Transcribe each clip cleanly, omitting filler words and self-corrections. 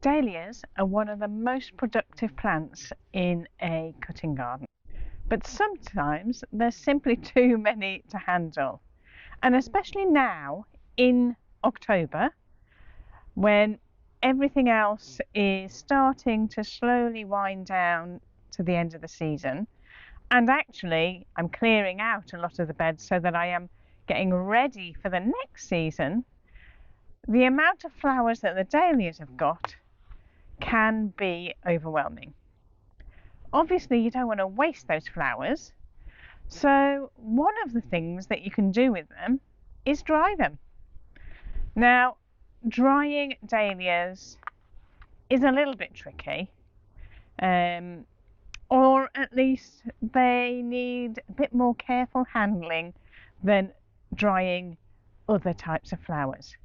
Dahlias are one of the most productive plants in a cutting garden, but sometimes there's simply too many to handle. And especially now in October, when everything else is starting to slowly wind down to the end of the season, and actually I'm clearing out a lot of the beds so that I am getting ready for the next season, the amount of flowers that the dahlias have got can be overwhelming. Obviously, you don't want to waste those flowers, so one of the things that you can do with them is dry them. Now, drying dahlias is a little bit tricky, or at least they need a bit more careful handling than drying other types of flowers.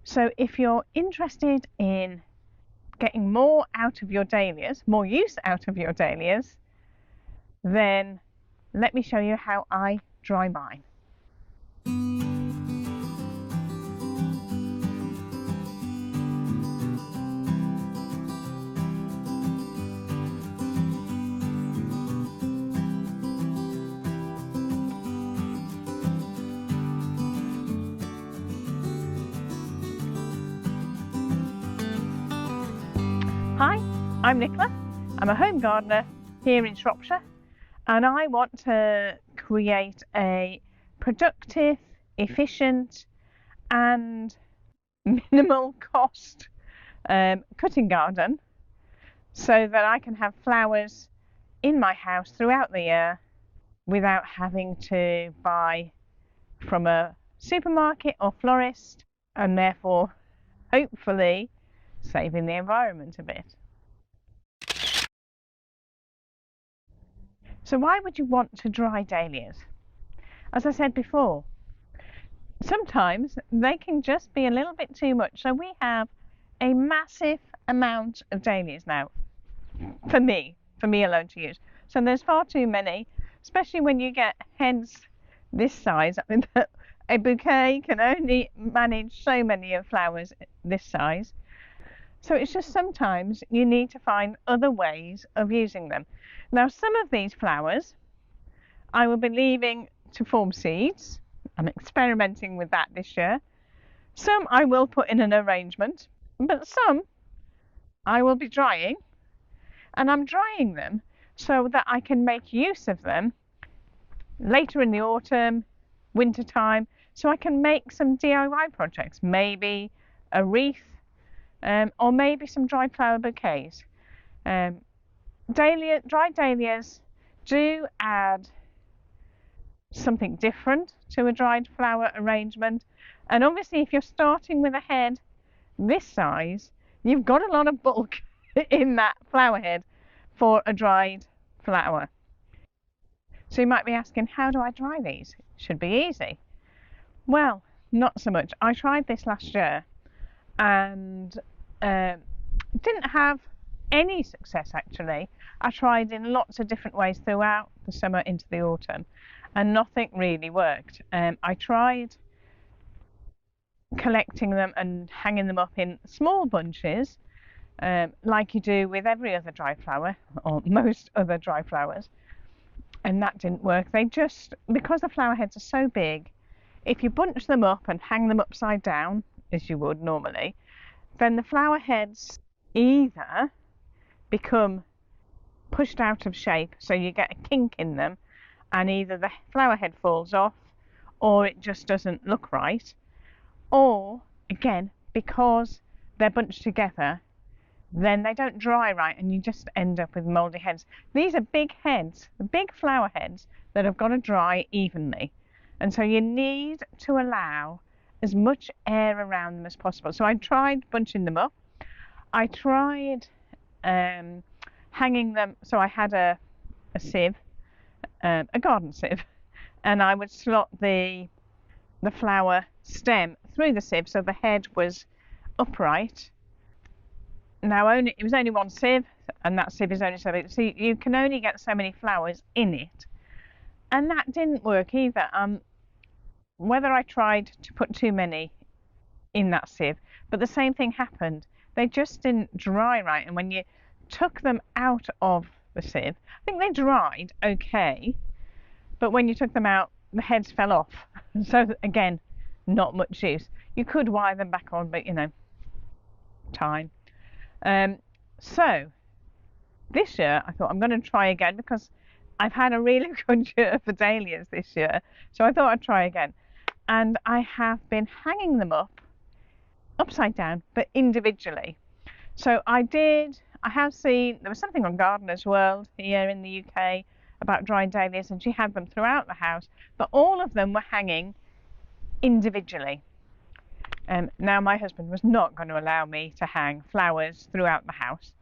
So if you're interested in getting more out of your dahlias, more use out of your dahlias, then let me show you how I dry mine. Hi, I'm Nicola. I'm a home gardener here in Shropshire, and I want to create a productive, efficient and minimal cost cutting garden so that I can have flowers in my house throughout the year without having to buy from a supermarket or florist, and therefore hopefully saving the environment a bit. So why would you want to dry dahlias? As I said before, sometimes they can just be a little bit too much. So we have a massive amount of dahlias now for me alone to use. So there's far too many, especially when you get heads this size. I mean, a bouquet can only manage so many of flowers this size. So it's just sometimes you need to find other ways of using them. Now, some of these flowers I will be leaving to form seeds. I'm experimenting with that this year. Some I will put in an arrangement, but some I will be drying, and I'm drying them so that I can make use of them later in the autumn, winter time, so I can make some DIY projects, maybe a wreath, or maybe some dried flower bouquets. Dry dahlias do add something different to a dried flower arrangement, and obviously if you're starting with a head this size, you've got a lot of bulk in that flower head for a dried flower. So you might be asking, how do I dry these? It should be easy. Well, not so much. I tried this last year and didn't have any success actually. I tried in lots of different ways throughout the summer into the autumn, and nothing really worked. I tried collecting them and hanging them up in small bunches, like you do with every other dry flower, or most other dry flowers, and that didn't work. They just, because the flower heads are so big, if you bunch them up and hang them upside down, as you would normally, then the flower heads either become pushed out of shape, so you get a kink in them, and either the flower head falls off or it just doesn't look right, or again, because they're bunched together, then they don't dry right and you just end up with mouldy heads. These are big heads, big flower heads that have got to dry evenly, and so you need to allow as much air around them as possible. So I tried bunching them up. I tried hanging them, so I had a sieve, a garden sieve, and I would slot the flower stem through the sieve so the head was upright. Now it was only one sieve, and that sieve is only so big, so you can only get so many flowers in it, and that didn't work either. Whether I tried to put too many in that sieve, but the same thing happened. they just didn't dry right. And when you took them out of the sieve, I think they dried okay, but when you took them out, the heads fell off. So again, not much use. You could wire them back on, but you know, time. So this year I thought I'm going to try again because I've had a really good year for dahlias this year. So I thought I'd try again. And I have been hanging them up upside down, but individually. So I have seen, there was something on Gardener's World here in the UK about dry dahlias, and she had them throughout the house, but all of them were hanging individually. Now my husband was not going to allow me to hang flowers throughout the house.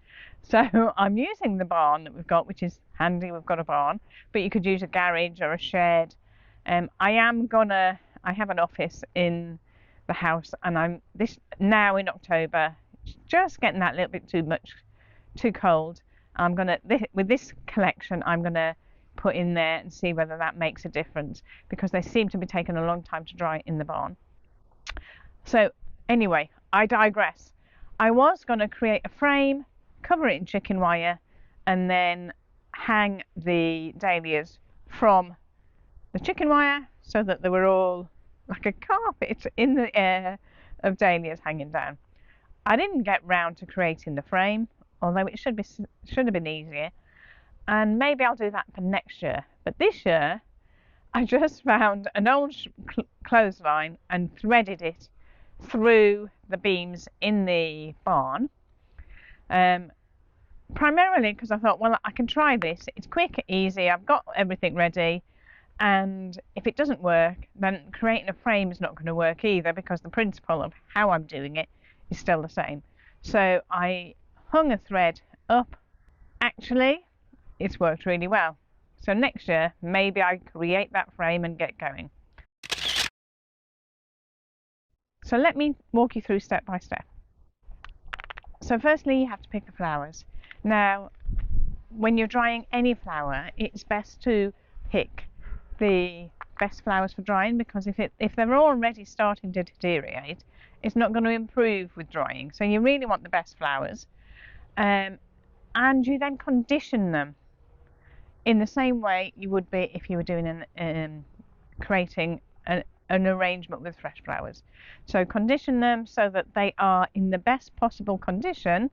So I'm using the barn that we've got, which is handy, we've got a barn, but you could use a garage or a shed. I have an office in the house, and now in October, just getting that little bit too cold. With this collection, I'm gonna put in there and see whether that makes a difference, because they seem to be taking a long time to dry in the barn. So anyway, I digress. I was gonna create a frame, cover it in chicken wire, and then hang the dahlias from the chicken wire so that they were all like a carpet in the air of dahlias hanging down. I didn't get round to creating the frame, although it should have been easier, and maybe I'll do that for next year. But this year I just found an old clothesline and threaded it through the beams in the barn, primarily because I thought, well, I can try this, it's quick, easy, I've got everything ready. And if it doesn't work, then creating a frame is not going to work either, because the principle of how I'm doing it is still the same. So I hung a thread up. Actually, it's worked really well. So next year, maybe I create that frame and get going. So let me walk you through step by step. So firstly, you have to pick the flowers. Now, when you're drying any flower, it's best to pick the best flowers for drying, because if they're already starting to deteriorate, it's not going to improve with drying. So you really want the best flowers, and you then condition them in the same way you would be if you were doing creating an arrangement with fresh flowers. So condition them so that they are in the best possible condition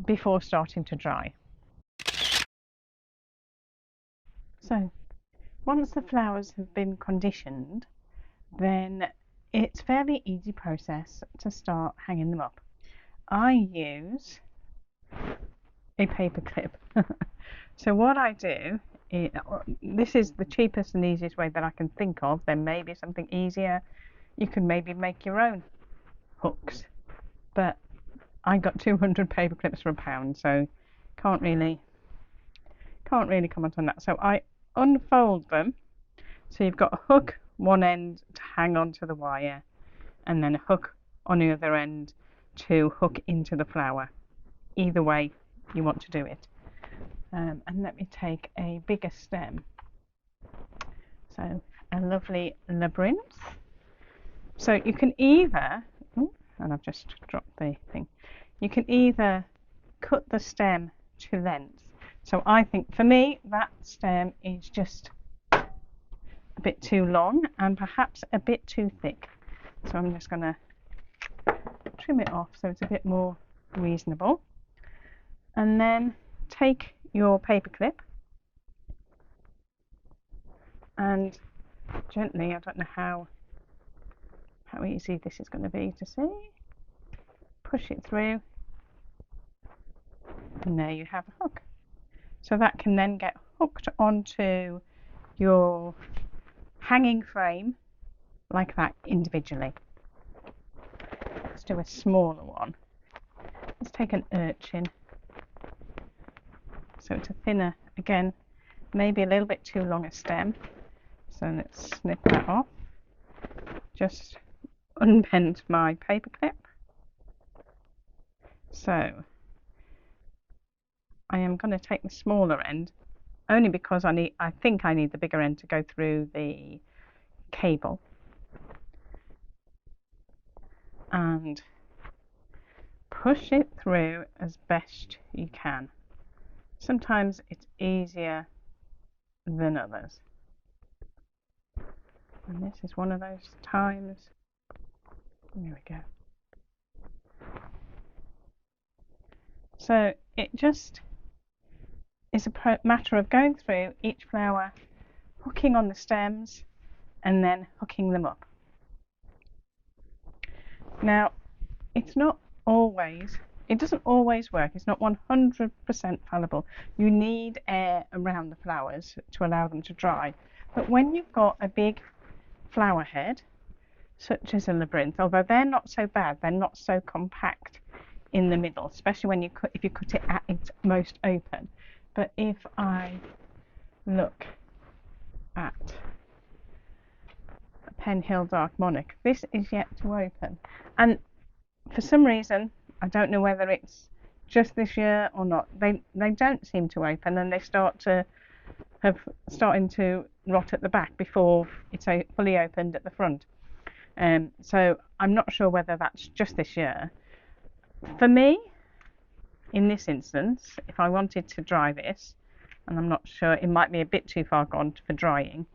before starting to dry. So once the flowers have been conditioned, then it's a fairly easy process to start hanging them up. I use a paper clip. So what I do, this is the cheapest and easiest way that I can think of. There may be something easier. You can maybe make your own hooks, but I got 200 paper clips for £1, so can't really comment on that. So I unfold them, so you've got a hook one end to hang onto the wire, and then a hook on the other end to hook into the flower. Either way you want to do it. And let me take a bigger stem. So a lovely labyrinth. So you can either, and I've just dropped the thing, you can either cut the stem to length. So I think for me that stem is just a bit too long and perhaps a bit too thick. So I'm just going to trim it off so it's a bit more reasonable. And then take your paper clip and gently, I don't know how easy this is going to be to see, push it through, and there you have a hook. So that can then get hooked onto your hanging frame like that individually. Let's do a smaller one. Let's take an urchin. So it's a thinner, again, maybe a little bit too long a stem. So let's snip that off. Just unbend my paper clip. So I am going to take the smaller end, only because I think I need the bigger end to go through the cable. And push it through as best you can. Sometimes it's easier than others. And this is one of those times. There we go. So it just is a matter of going through each flower, hooking on the stems, and then hooking them up. Now, it doesn't always work. It's not 100% fallible. You need air around the flowers to allow them to dry. But when you've got a big flower head, such as a labyrinth, although they're not so bad, they're not so compact in the middle, especially if you cut it at its most open. But if I look at a Pen Hill Dark Monarch, this is yet to open, and for some reason, I don't know whether it's just this year or not, they don't seem to open, and they starting to rot at the back before it's fully opened at the front. So I'm not sure whether that's just this year. For me, in this instance, if I wanted to dry this, and I'm not sure, it might be a bit too far gone for drying,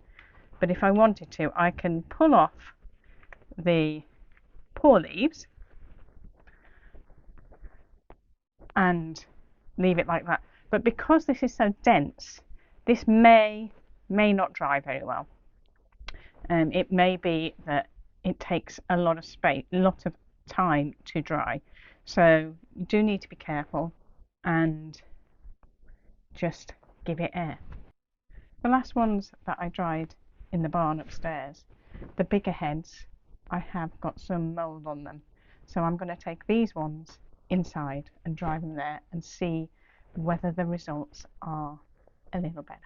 but if I wanted to, I can pull off the poor leaves and leave it like that. But because this is so dense, this may not dry very well. It may be that it takes a lot of time to dry. So you do need to be careful and just give it air. The last ones that I dried in the barn upstairs, the bigger heads, I have got some mould on them. So I'm going to take these ones inside and dry them there and see whether the results are a little better.